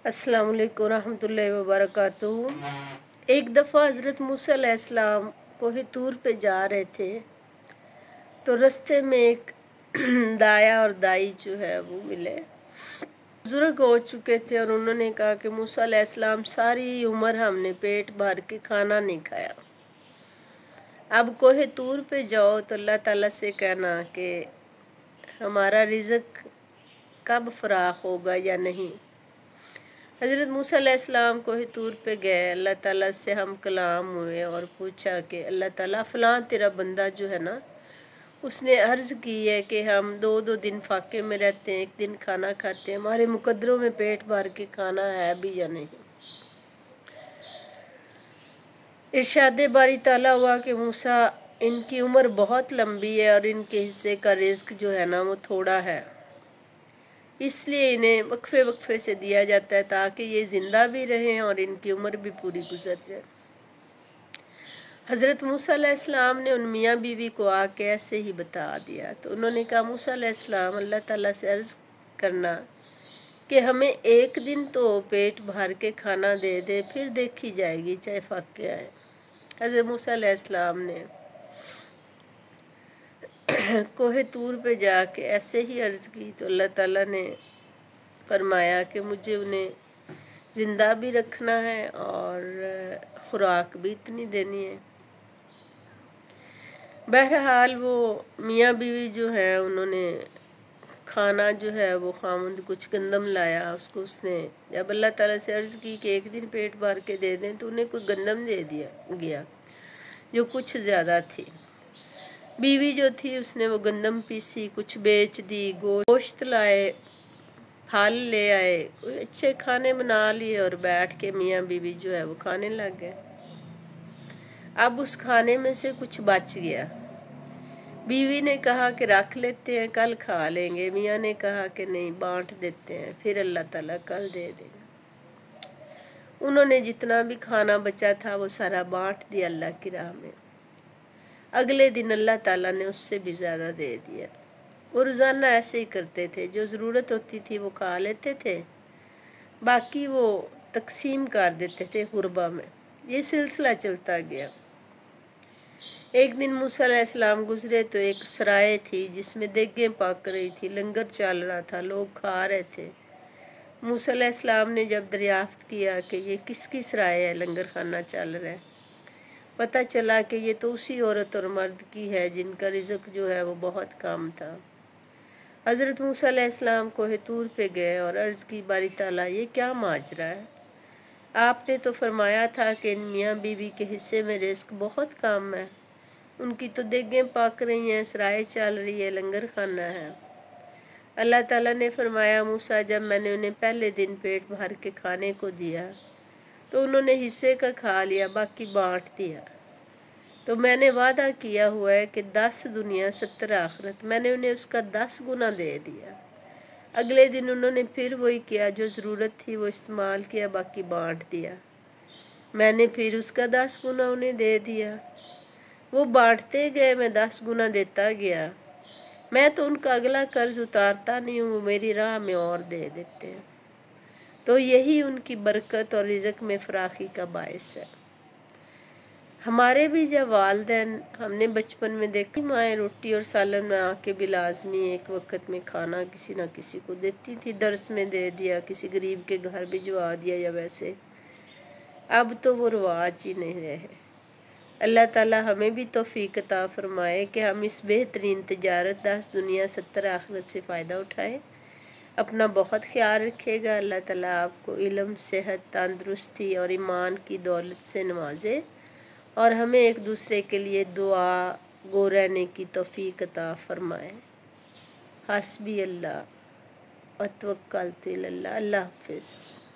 अस्सलाम वालेकुम रहमतुल्लाहि व बरकातुहू। एक दफ़ा हज़रत मूसा अलैहिस्सलाम कोहे तूर पे जा रहे थे तो रास्ते में एक दाया और दाई जो है वो मिले। बुजुर्ग हो चुके थे और उन्होंने कहा कि मूसा अलैहिस्सलाम सारी उम्र हमने पेट भर के खाना नहीं खाया, अब कोहे तूर पे जाओ तो अल्लाह ताला से कहना कि हमारा रिज़्क कब फराख होगा या नहीं। हज़रत मूसा अलैहिस्सलाम कोहे तूर पे गए, अल्लाह ताला से हम कलाम हुए और पूछा कि अल्लाह ताला फ़लाँ तेरा बंदा जो है ना उसने अर्ज़ की है कि हम दो दिन फाके में रहते हैं, एक दिन खाना खाते हैं, हमारे मुकद्दरों में पेट भर के खाना है भी या नहीं। इरशाद बारी ताला हुआ कि मूसा इनकी उम्र बहुत लंबी है और इनके हिस्से का रिज़्क जो है ना वो थोड़ा है, इसलिए इन्हें वक्फे वक्फे से दिया जाता है ताकि ये ज़िंदा भी रहें और इनकी उम्र भी पूरी गुजर जाए। हज़रत मूसा अलैहिस्सलाम ने उन मियाँ बीवी को आके ऐसे ही बता दिया तो उन्होंने कहा मूसा अलैहिस्सलाम अल्लाह ताला से अर्ज़ करना कि हमें एक दिन तो पेट भर के खाना दे दे, फिर देखी जाएगी चाहे फाके आए। हज़रत मूसा अलैहिस्सलाम ने कोहे तूर पे जाके ऐसे ही अर्ज़ की तो अल्लाह ताला ने फरमाया कि मुझे उन्हें ज़िंदा भी रखना है और ख़ुराक भी इतनी देनी है। बहरहाल वो मियाँ बीवी जो है उन्होंने खाना जो है वो खामद कुछ गंदम लाया, उसको उसने जब अल्लाह ताला से अर्ज़ की कि एक दिन पेट भर के दे दें तो उन्हें कोई गंदम दे दिया गया जो कुछ ज़्यादा थी। बीवी जो थी उसने वो गंदम पीसी, कुछ बेच दी, गोश्त लाए, फल ले आए, कोई अच्छे खाने बना लिए और बैठ के मियाँ बीवी जो है वो खाने लग गए। अब उस खाने में से कुछ बच गया, बीवी ने कहा कि रख लेते हैं कल खा लेंगे, मियाँ ने कहा कि नहीं बांट देते हैं फिर अल्लाह ताला कल दे देगा। उन्होंने जितना भी खाना बचा था वो सारा बांट दिया अल्लाह की राह में। अगले दिन अल्लाह ताला ने उससे भी ज़्यादा दे दिया। वो रोज़ाना ऐसे ही करते थे, जो ज़रूरत होती थी वो खा लेते थे, बाकी वो तकसीम कर देते थे गुरबा में। ये सिलसिला चलता गया। एक दिन मूसा अलैहिस्सलाम गुजरे तो एक सराय थी जिसमें देगें पक रही थी, लंगर चल रहा था, लोग खा रहे थे। मूसा अलैहिस्सलाम ने जब दरियाफ्त किया कि ये किसकी सराय है, लंगर खाना चल रहा है, पता चला कि ये तो उसी औरत और मर्द की है जिनका रिज़्क जो है वो बहुत कम था। हज़रत मूसा अलैहिस्सलाम कोहे तूर पे गए और अर्ज़ की बारी ताला ये क्या माजरा है, आपने तो फरमाया था कि इन मियाँ बीवी के हिस्से में रिज़्क बहुत कम है, उनकी तो देगें पक रही हैं, सराय चल रही है, लंगर खाना है। अल्लाह ताला ने फरमाया मूसा जब मैंने उन्हें पहले दिन पेट भर के खाने को दिया तो उन्होंने हिस्से का खा लिया, बाकी बांट दिया। तो मैंने वादा किया हुआ है कि 10 दुनिया 70 आखिरत, मैंने उन्हें उसका 10 गुना दे दिया। अगले दिन उन्होंने फिर वही किया, जो ज़रूरत थी वो इस्तेमाल किया, बाकी बांट दिया। मैंने फिर उसका 10 गुना उन्हें दे दिया। वो बांटते गए, मैं 10 गुना देता गया। मैं तो उनका अगला कर्ज उतारता नहीं हूँ, वो मेरी राह में और दे देते हैं। तो यही उनकी बरकत और रिज़्क में फराखी का बायस है। हमारे भी जब वालिदैन, हमने बचपन में देखी माएँ रोटी और सालन बना के भी लाजमी एक वक्त में खाना किसी न किसी को देती थी, दर्स में दे दिया, किसी गरीब के घर भिजवा दिया या वैसे। अब तो वो रिवाज ही नहीं रहे। अल्लाह ताला हमें भी तौफीक अता फरमाए कि हम इस बेहतरीन तिजारत 10 दुनिया 70 आखिरत से फ़ायदा उठाएं। अपना बहुत ख्याल रखिएगा। अल्लाह ताला आपको इल्म, सेहत, तंदुरुस्ती और ईमान की दौलत से नवाजे और हमें एक दूसरे के लिए दुआ गो रहने की तौफीक अता फरमाए। हस्बी अल्लाह व तवक्कलतु अलल्लाह। अल्लाह हाफ़िज़।